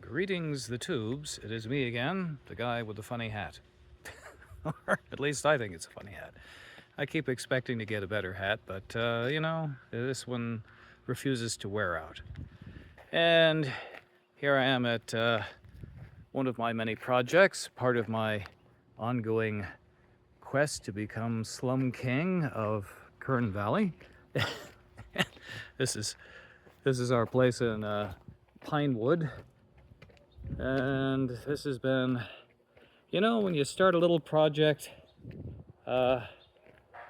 Greetings, the tubes. It is me again, the guy with the funny hat. Or at least I think it's a funny hat. I keep expecting to get a better hat, but, this one refuses to wear out. And here I am at one of my many projects, part of my ongoing quest to become Slum King of Kern Valley. This is our place in Pinewood. And this has been, when you start a little project, when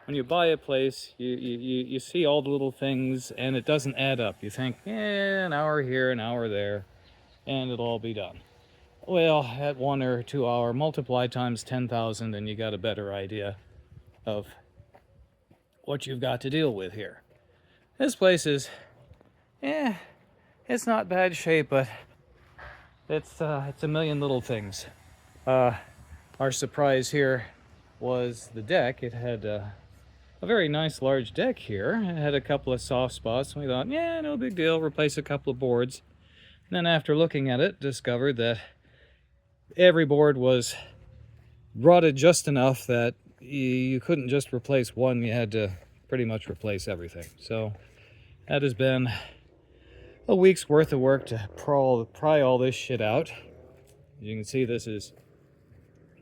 you buy a place, you see all the little things and it doesn't add up. You think, an hour here, an hour there, and it'll all be done. Well, at 1 or 2 hour, multiply times 10,000 and you got a better idea of what you've got to deal with here. This place is, it's not bad shape, but it's a million little things. Our surprise here was the deck. It had a very nice large deck here. It had a couple of soft spots, and we thought, no big deal, replace a couple of boards. And then after looking at it, discovered that every board was rotted just enough that you couldn't just replace one, you had to pretty much replace everything. So that has been a week's worth of work to pry all this shit out. As you can see, this is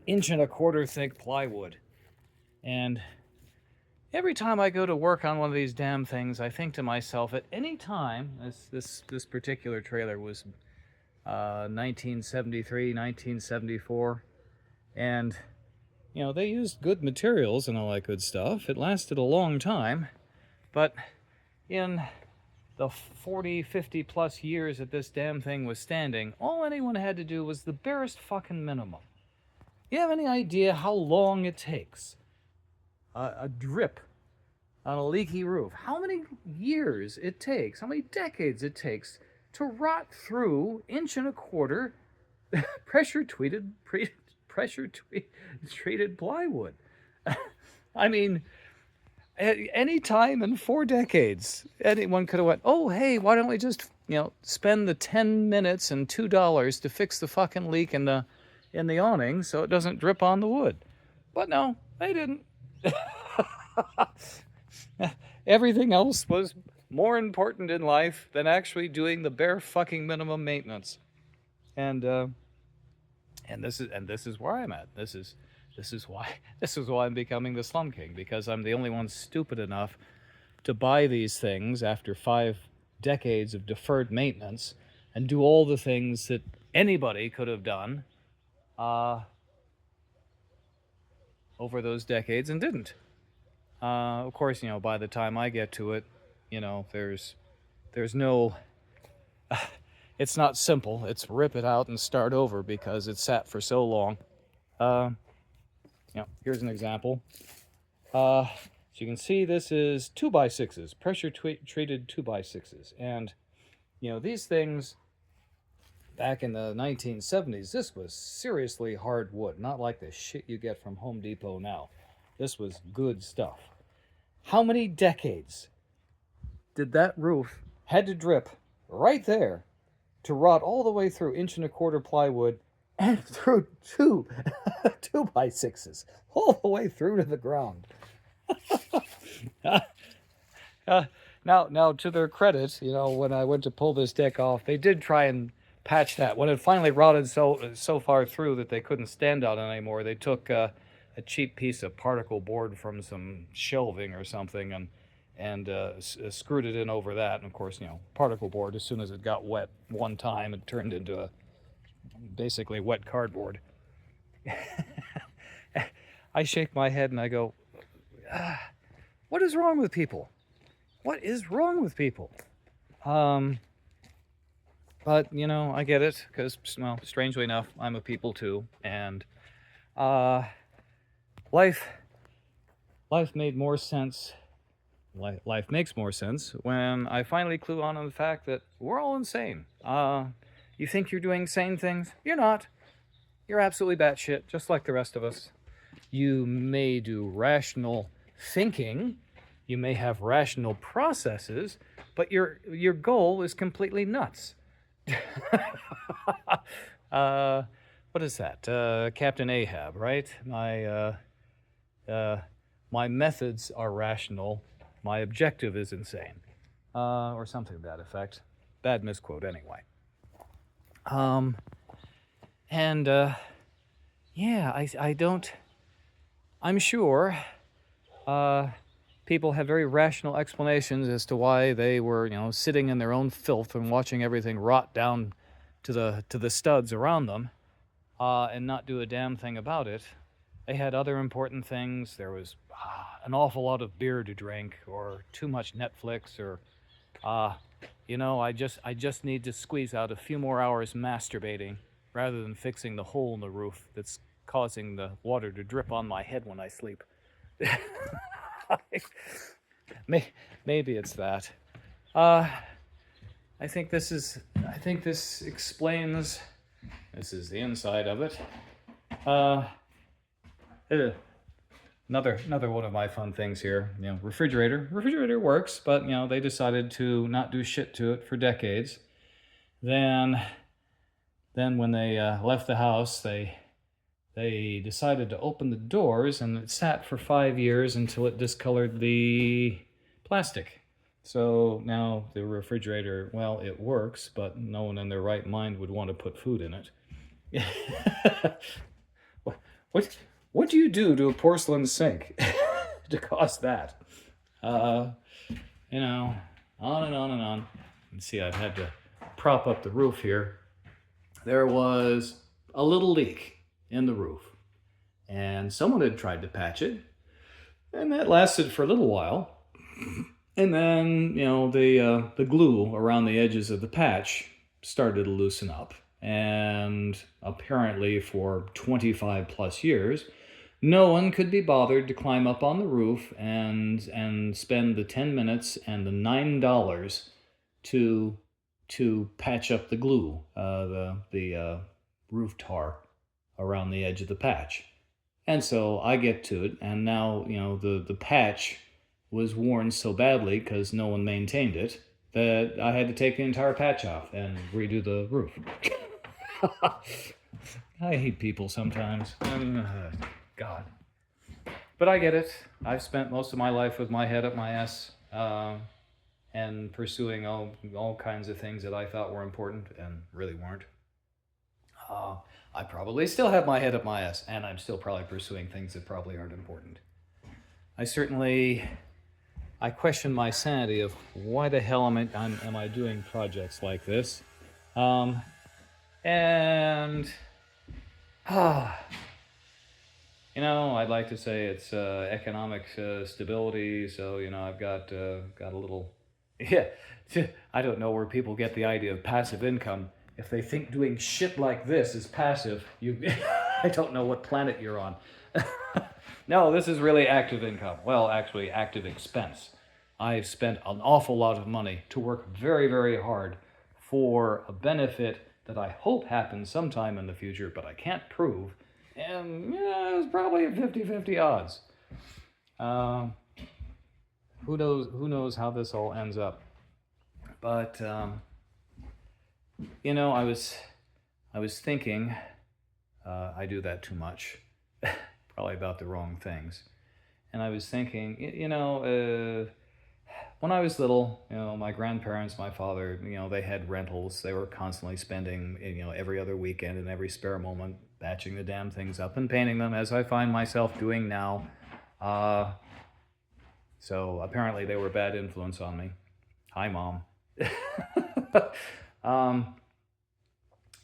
1.25 inch thick plywood. And every time I go to work on one of these damn things, I think to myself, at any time, this particular trailer was 1973, 1974, and they used good materials and all that good stuff. It lasted a long time, but in the 40, 50 plus years that this damn thing was standing, all anyone had to do was the barest fucking minimum. You have any idea how long it takes? A drip on a leaky roof. How many years it takes, how many decades it takes to rot through 1.25 inch pressure treated plywood. I mean, at any time in 4 decades, anyone could have went, oh, hey, why don't we just, spend the 10 minutes and $2 to fix the fucking leak in the awning so it doesn't drip on the wood. But no, they didn't. Everything else was more important in life than actually doing the bare fucking minimum maintenance. And this is where I'm at. This is why I'm becoming the Slum King, because I'm the only one stupid enough to buy these things after 5 decades of deferred maintenance and do all the things that anybody could have done over those decades and didn't. Of course, by the time I get to it, there's no, it's not simple. It's rip it out and start over because it sat for so long. Here's an example. So you can see this is 2x6s, pressure treated 2x6s. And, these things, back in the 1970s, this was seriously hard wood, not like the shit you get from Home Depot now. This was good stuff. How many decades did that roof had to drip right there to rot all the way through 1.25 inch plywood and through 2x6s, all the way through to the ground? Now, to their credit, when I went to pull this deck off, they did try and patch that. When it finally rotted so far through that they couldn't stand on it anymore, they took a cheap piece of particle board from some shelving or something and screwed it in over that. And of course, particle board, as soon as it got wet one time, it turned into basically wet cardboard. I shake my head and I go, what is wrong with people? What is wrong with people? But, I get it, because, strangely enough, I'm a people too, and life made more sense. Life makes more sense when I finally clue on the fact that we're all insane. You think you're doing sane things? You're not. You're absolutely batshit, just like the rest of us. You may do rational thinking, you may have rational processes, but your goal is completely nuts. What is that? Captain Ahab, right? Uh, my methods are rational. My objective is insane. Or something to that effect. Bad misquote, anyway. Um, and, yeah, I don't. I'm sure people have very rational explanations as to why they were, sitting in their own filth and watching everything rot down to the studs around them, and not do a damn thing about it. They had other important things. There was an awful lot of beer to drink, or too much Netflix, or I just need to squeeze out a few more hours masturbating rather than fixing the hole in the roof that's causing the water to drip on my head when I sleep. Maybe it's that. I think this explains. This is the inside of it. Another one of my fun things here. Refrigerator. Refrigerator works, but they decided to not do shit to it for decades. Then when they left the house, they decided to open the doors, and it sat for 5 years until it discolored the plastic. So now the refrigerator, well, it works, but no one in their right mind would want to put food in it. What do you do to a porcelain sink to cause that? On and on and on. You see, I've had to prop up the roof here. There was a little leak in the roof, and someone had tried to patch it, and that lasted for a little while. And then, the glue around the edges of the patch started to loosen up. And apparently for 25 plus years, no one could be bothered to climb up on the roof and spend the 10 minutes and the $9 to patch up the glue, the roof tar around the edge of the patch. And so I get to it, and now, the patch was worn so badly because no one maintained it that I had to take the entire patch off and redo the roof. I hate people sometimes. God. But I get it. I've spent most of my life with my head up my ass, and pursuing all kinds of things that I thought were important and really weren't. I probably still have my head up my ass, and I'm still probably pursuing things that probably aren't important. I question my sanity of why the hell am I doing projects like this? I'd like to say it's economic stability. So I've got a little. Yeah, I don't know where people get the idea of passive income. If they think doing shit like this is passive, I don't know what planet you're on. No, this is really active income. Well, actually, active expense. I've spent an awful lot of money to work very, very hard for a benefit that I hope happens sometime in the future, but I can't prove. And it's probably a 50-50 odds. Who knows how this all ends up? But I was thinking, I do that too much, probably about the wrong things. And I was thinking, when I was little, my grandparents, my father, they had rentals. They were constantly spending, every other weekend and every spare moment batching the damn things up and painting them, as I find myself doing now. So apparently they were a bad influence on me. Hi, Mom.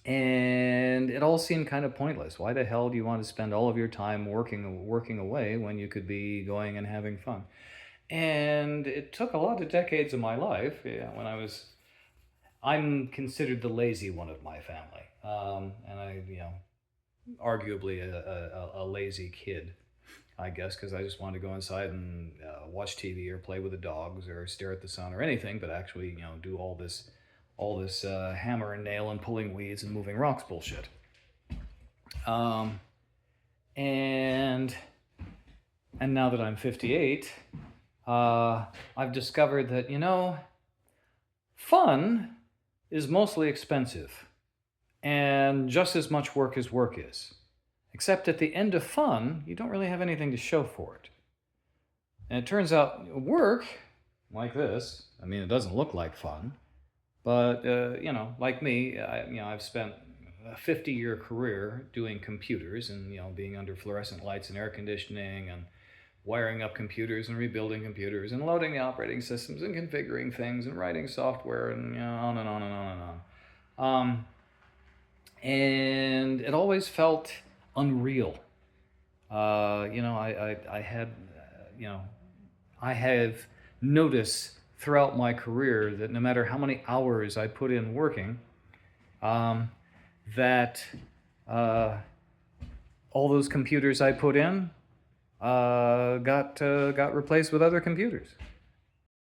And it all seemed kind of pointless. Why the hell do you want to spend all of your time working away when you could be going and having fun? And it took a lot of decades of my life. I'm considered the lazy one of my family, and I, arguably a lazy kid, I guess, because I just wanted to go inside and watch TV or play with the dogs or stare at the sun or anything, but actually, do all this hammer and nail and pulling weeds and moving rocks bullshit. And now that I'm 58, I've discovered that, fun is mostly expensive. and just as much work as work is. Except at the end of fun, you don't really have anything to show for it. And it turns out work, like this, I mean, it doesn't look like fun, but, like me, I've spent a 50-year career doing computers and, being under fluorescent lights and air conditioning and wiring up computers and rebuilding computers and loading the operating systems and configuring things and writing software and, on and on and on and on. And it always felt unreal. I have noticed throughout my career that no matter how many hours I put in working, that all those computers I put in got replaced with other computers.